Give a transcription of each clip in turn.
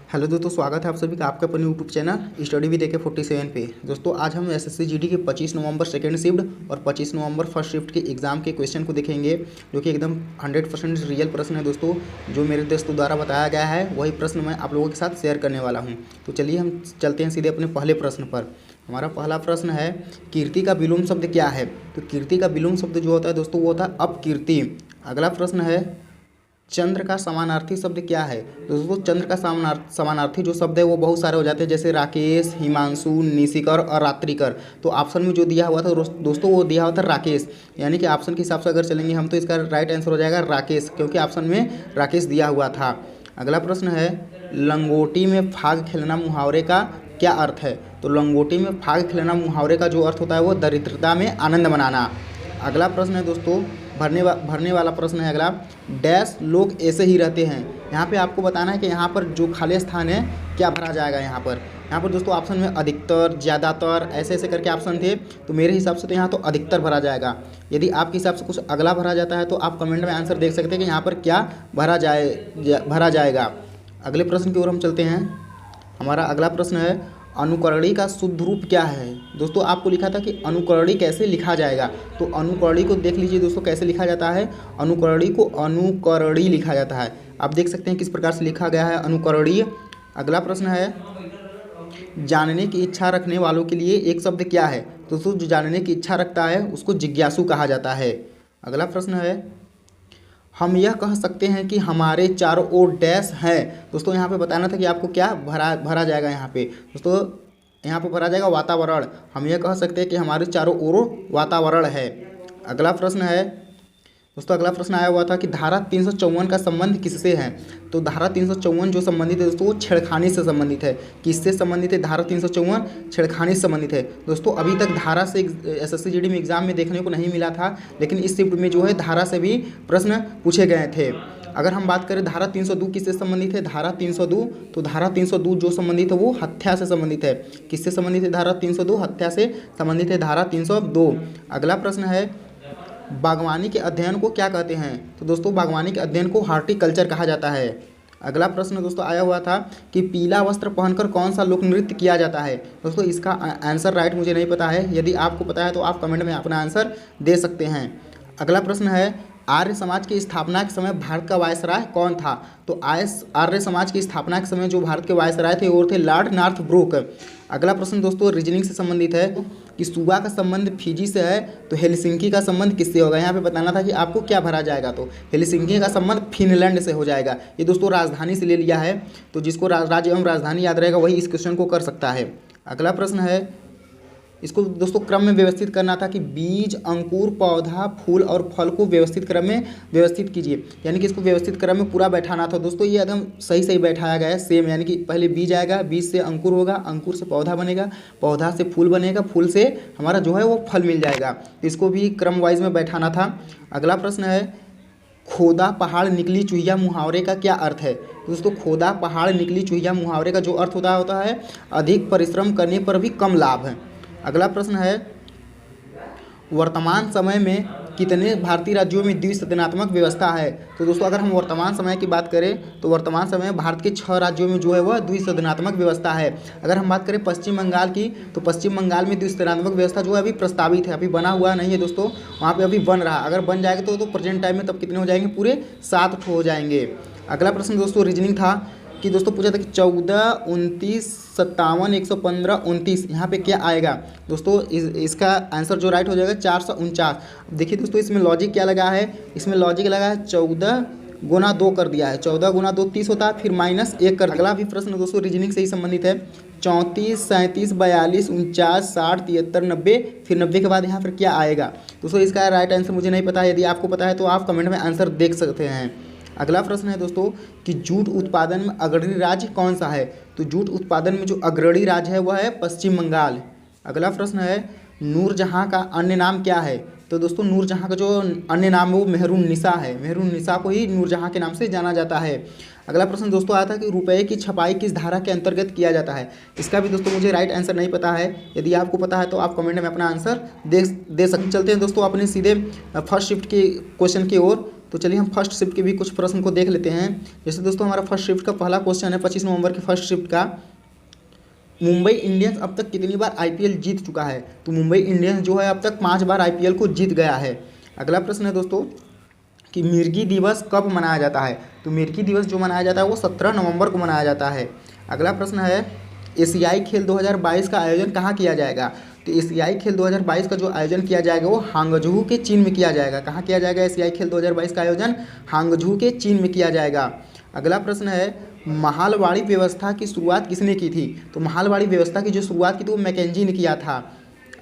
Hello दोस्तों, स्वागत है आप सभी का आपके अपने YouTube channel study with AK 47 पे। दोस्तों आज हम SSC GD के 25 नवंबर सेकेंड शिफ्ट और 25 नवंबर फर्स्ट शिफ्ट के एग्ज़ाम के क्वेश्चन को देखेंगे, जो कि एकदम 100% रियल प्रश्न है दोस्तों। जो मेरे दोस्तों द्वारा बताया गया है वही प्रश्न मैं आप लोगों के साथ शेयर करने वाला हूँ। तो चलिए हम चलते हैं सीधे अपने पहले प्रश्न पर। हमारा पहला प्रश्न है, कीर्ति का विलोम शब्द क्या है? तो कीर्ति का विलोम शब्द जो होता है दोस्तों वो होता है अपकीर्ति। अगला प्रश्न है, चंद्र का समानार्थी शब्द क्या है? दोस्तों चंद्र का समानार्थी जो शब्द है वो बहुत सारे हो जाते हैं, जैसे राकेश, हिमांशु, निशिकर और रात्रिकर। तो ऑप्शन में जो दिया हुआ था दोस्तों वो दिया हुआ था राकेश, यानी कि ऑप्शन के हिसाब से अगर चलेंगे हम तो इसका राइट आंसर हो जाएगा राकेश, क्योंकि ऑप्शन में राकेश दिया हुआ था। अगला प्रश्न है, लंगोटी में फाग खेलना मुहावरे का क्या अर्थ है? तो लंगोटी में फाग खेलना मुहावरे का जो अर्थ होता है वो दरिद्रता में आनंद मनाना। अगला प्रश्न है दोस्तों, भरने वाला प्रश्न है अगला, डैश लोग ऐसे ही रहते हैं। यहाँ पे आपको बताना है कि यहाँ पर जो खाली स्थान है क्या भरा जाएगा। यहाँ पर दोस्तों ऑप्शन में अधिकतर, ज़्यादातर, ऐसे ऐसे करके ऑप्शन थे, तो मेरे हिसाब से तो यहाँ तो अधिकतर भरा जाएगा। यदि आपके हिसाब से कुछ अगला भरा जाता है तो आप कमेंट में आंसर देख सकते हैं कि यहाँ पर क्या भरा जाएगा। अगले प्रश्न की ओर हम चलते हैं। हमारा अगला प्रश्न है, अनुकरणी का शुद्ध रूप क्या है? दोस्तों आपको लिखा था कि अनुकरणी कैसे लिखा जाएगा, तो अनुकरणी को देख लीजिए दोस्तों कैसे लिखा जाता है। अनुकरणी को अनुकरणी लिखा जाता है। आप देख सकते हैं किस प्रकार से लिखा गया है, अनुकरणीय। अगला प्रश्न है, जानने की इच्छा रखने वालों के लिए एक शब्द क्या है? दोस्तों जो जानने की इच्छा रखता है उसको जिज्ञासु कहा जाता है। अगला प्रश्न है, हम यह कह सकते हैं कि हमारे चारों ओर डैश हैं। दोस्तों यहाँ पे बताना था कि आपको क्या भरा जाएगा। यहाँ पे दोस्तों यहाँ पे भरा जाएगा वातावरण। हम यह कह सकते हैं कि हमारे चारों ओर वातावरण है। अगला प्रश्न है दोस्तों, अगला प्रश्न आया हुआ था कि धारा 354 का संबंध किससे है? तो धारा 354 जो संबंधित है दोस्तों वो छेड़खानी से संबंधित है। किससे संबंधित है? धारा 354 छेड़खानी से संबंधित है। दोस्तों अभी तक धारा से SSC GD में एग्जाम में देखने को नहीं मिला था, लेकिन इस शिफ्ट में जो है धारा से भी प्रश्न पूछे गए थे। अगर हम बात करें धारा 302 किससे संबंधित है? धारा 302, तो धारा 302 जो संबंधित है वो हत्या से संबंधित है। किससे संबंधित है? धारा 302 हत्या से संबंधित है, धारा 302। अगला प्रश्न है, बागवानी के अध्ययन को क्या कहते हैं? तो दोस्तों बागवानी के अध्ययन को हॉर्टिकल्चर कहा जाता है। अगला प्रश्न दोस्तों आया हुआ था कि पीला वस्त्र पहनकर कौन सा लोक नृत्य किया जाता है? दोस्तों इसका आंसर राइट मुझे नहीं पता है, यदि आपको पता है तो आप कमेंट में अपना आंसर दे सकते हैं। अगला प्रश्न है, आर्य समाज की स्थापना के समय भारत का वायसराय कौन था? तो आर्य समाज की स्थापना के समय जो भारत के वायसराय थे वो थे लॉर्ड नॉर्थब्रुक। अगला प्रश्न दोस्तों रीजनिंग से संबंधित है कि सुबा का संबंध फिजी से है, तो हेलसिंकी का संबंध किससे होगा? यहाँ पे बताना था कि आपको क्या भरा जाएगा, तो हेलसिंकी का संबंध फिनलैंड से हो जाएगा। ये दोस्तों राजधानी से ले लिया है, तो जिसको राज्य एवं राजधानी याद रहेगा वही इस क्वेश्चन को कर सकता है। अगला प्रश्न है, इसको दोस्तों क्रम में व्यवस्थित करना था कि बीज, अंकुर, पौधा, फूल और फल को व्यवस्थित क्रम में व्यवस्थित कीजिए, यानी कि इसको व्यवस्थित क्रम में पूरा बैठाना था। दोस्तों ये एकदम सही बैठाया गया है सेम, यानी कि पहले बीज आएगा, बीज से अंकुर होगा, अंकुर से पौधा बनेगा, पौधा से फूल बनेगा, फूल से हमारा जो है वो फल मिल जाएगा। इसको भी क्रम वाइज में बैठाना था। अगला प्रश्न है, खोदा पहाड़ निकली चूहिया मुहावरे का क्या अर्थ है? दोस्तों खोदा पहाड़ निकली चूहिया मुहावरे का जो अर्थ होता है अधिक परिश्रम करने पर भी कम लाभ है। अगला प्रश्न है, वर्तमान समय में कितने भारतीय राज्यों में द्विसदनात्मक व्यवस्था है? तो दोस्तों अगर हम वर्तमान समय की बात करें तो वर्तमान समय भारत के 6 राज्यों में जो है वह द्विसदनात्मक व्यवस्था है। अगर हम बात करें पश्चिम बंगाल की, तो पश्चिम बंगाल में द्विसदनात्मक व्यवस्था जो है अभी प्रस्तावित है, अभी बना हुआ नहीं है दोस्तों, वहाँ पे अभी बन रहा है। अगर बन जाएगा तो प्रेजेंट टाइम में तब कितने हो जाएंगे? पूरे 7 हो जाएंगे। अगला प्रश्न दोस्तों रीजनिंग था कि दोस्तों पूछा था कि 14, 29, 57, 115, 29 यहाँ पे क्या आएगा? दोस्तों इसका आंसर जो राइट हो जाएगा 449। देखिए दोस्तों इसमें लॉजिक क्या लगा है, इसमें लॉजिक लगा है 14 गुना 2 कर दिया है, 14 गुना 2 30 होता है, फिर -1 कर। अगला भी प्रश्न दोस्तों रीजनिंग से ही संबंधित है, 34, 37, 42, 49, 60, 73, 90, फिर 90 के बाद यहाँ पर क्या आएगा? दोस्तों इसका राइट आंसर मुझे नहीं पता है, यदि आपको पता है तो आप कमेंट में आंसर देख सकते हैं। अगला प्रश्न है दोस्तों कि जूट उत्पादन में अग्रणी राज्य कौन सा है? तो जूट उत्पादन में जो अग्रणी राज्य है वह है पश्चिम बंगाल। अगला प्रश्न है, नूरजहाँ का अन्य नाम क्या है? तो दोस्तों नूरजहाँ का जो अन्य नाम है वो मेहरुन्निसा है, मेहरुन्निसा को ही नूरजहाँ के नाम से जाना जाता है। अगला प्रश्न दोस्तों आया था कि रुपए की छपाई किस धारा के अंतर्गत किया जाता है? इसका भी दोस्तों मुझे राइट आंसर नहीं पता है, यदि आपको पता है तो आप कमेंट में अपना आंसर दे सकते। चलते हैं दोस्तों अपने सीधे फर्स्ट शिफ्ट के क्वेश्चन की ओर। तो चलिए हम फर्स्ट शिफ्ट के भी कुछ प्रश्न को देख लेते हैं। जैसे दोस्तों हमारा फर्स्ट शिफ्ट का पहला क्वेश्चन है 25 नवंबर के फर्स्ट शिफ्ट का, मुंबई इंडियंस अब तक कितनी बार आईपीएल जीत चुका है। तो मुंबई इंडियंस जो है अब तक 5 बार आईपीएल को जीत गया है। अगला प्रश्न है दोस्तों कि मिर्गी दिवस कब मनाया जाता है। तो मिर्गी दिवस जो मनाया जाता है वो 17 नवंबर को मनाया जाता है। अगला प्रश्न है एशियाई खेल 2022 का आयोजन कहाँ किया जाएगा। तो एशियाई खेल 2022 का जो आयोजन किया जाएगा वो हांगझू के चीन में किया जाएगा। कहाँ किया जाएगा एशियाई खेल 2022 का आयोजन? हांगझू के चीन में किया जाएगा। अगला प्रश्न है महालवाड़ी व्यवस्था की शुरुआत किसने की थी। तो महालवाड़ी व्यवस्था की जो शुरुआत की थी वो मैकेंजी ने किया था।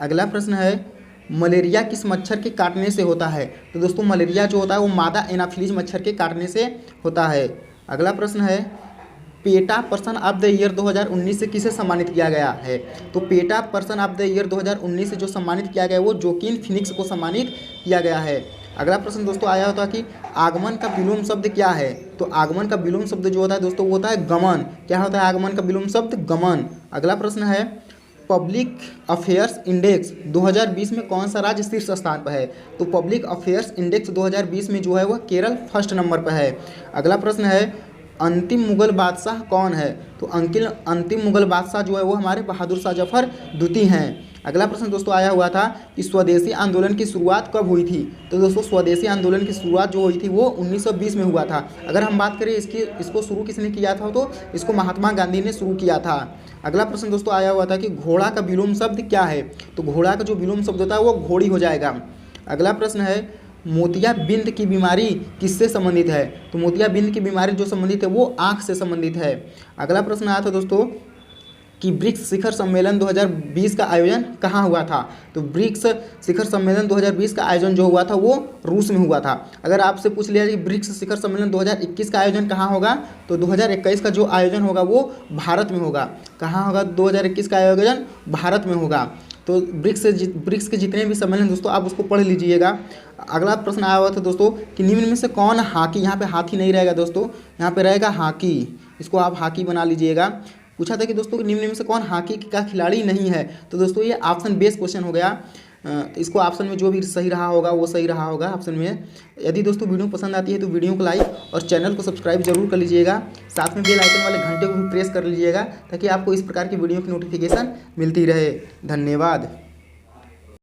अगला प्रश्न है मलेरिया किस मच्छर के काटने से होता है। तो दोस्तों मलेरिया जो होता है वो मादा एनाफिलीज मच्छर के काटने से होता है। अगला प्रश्न है PETA person of the year 2019 से किसे सम्मानित किया गया है। तो PETA person of the year 2019 से जो सम्मानित किया गया है वो जोकिन फिनिक्स को सम्मानित किया गया है। अगला प्रश्न दोस्तों आया होता कि आगमन का विलोम शब्द क्या है। तो आगमन का विलोम शब्द जो होता है दोस्तों वो होता है गमन। क्या होता है आगमन का विलोम शब्द? गमन। अगला प्रश्न है पब्लिक अफेयर्स इंडेक्स 2020 में कौन सा राज्य शीर्ष स्थान पर है। तो पब्लिक अफेयर्स इंडेक्स 2020 में जो है वह केरल फर्स्ट नंबर पर है। अगला प्रश्न है अंतिम मुगल बादशाह कौन है। तो अंतिम मुगल बादशाह जो है वो हमारे बहादुर शाह जफर द्वितीय हैं। अगला प्रश्न दोस्तों आया हुआ था कि स्वदेशी आंदोलन की शुरुआत कब हुई थी। तो दोस्तों स्वदेशी आंदोलन की शुरुआत जो हुई थी वो 1920 में हुआ था। अगर हम बात करें इसको शुरू किसने किया था तो इसको महात्मा गांधी ने शुरू किया था। अगला प्रश्न दोस्तों आया हुआ था कि घोड़ा का विलोम शब्द क्या है। तो घोड़ा का जो विलोम शब्द होता है वो घोड़ी हो जाएगा। अगला प्रश्न है मोतियाबिंद की बीमारी किससे संबंधित है। तो मोतियाबिंद की बीमारी जो संबंधित है वो आँख से संबंधित है। अगला प्रश्न आया था दोस्तों कि ब्रिक्स शिखर सम्मेलन 2020 का आयोजन कहाँ हुआ था। तो ब्रिक्स शिखर सम्मेलन 2020 का आयोजन जो हुआ था वो रूस में हुआ था। अगर आपसे पूछ लिया कि ब्रिक्स शिखर सम्मेलन 2021 का आयोजन कहाँ होगा तो 2021 का जो आयोजन होगा वो भारत में होगा। कहाँ होगा 2021 का आयोजन? भारत में होगा। तो ब्रिक्स के जितने भी सम्मेलन दोस्तों आप उसको पढ़ लीजिएगा। अगला प्रश्न आया हुआ था दोस्तों कि निम्न में से कौन हॉकी, यहाँ पे हाथी नहीं रहेगा दोस्तों, यहाँ पे रहेगा हॉकी। इसको आप हॉकी बना लीजिएगा। पूछा था कि दोस्तों निम्न में से कौन हॉकी का खिलाड़ी नहीं है। तो दोस्तों ये ऑप्शन बेस्ड क्वेश्चन हो गया। इसको ऑप्शन में जो भी सही रहा होगा वो सही रहा होगा ऑप्शन में। यदि दोस्तों वीडियो पसंद आती है तो वीडियो को लाइक और चैनल को सब्सक्राइब जरूर कर लीजिएगा। साथ में बेल आइकन वाले घंटे को भी प्रेस कर लीजिएगा ताकि आपको इस प्रकार की वीडियो की नोटिफिकेशन मिलती रहे। धन्यवाद।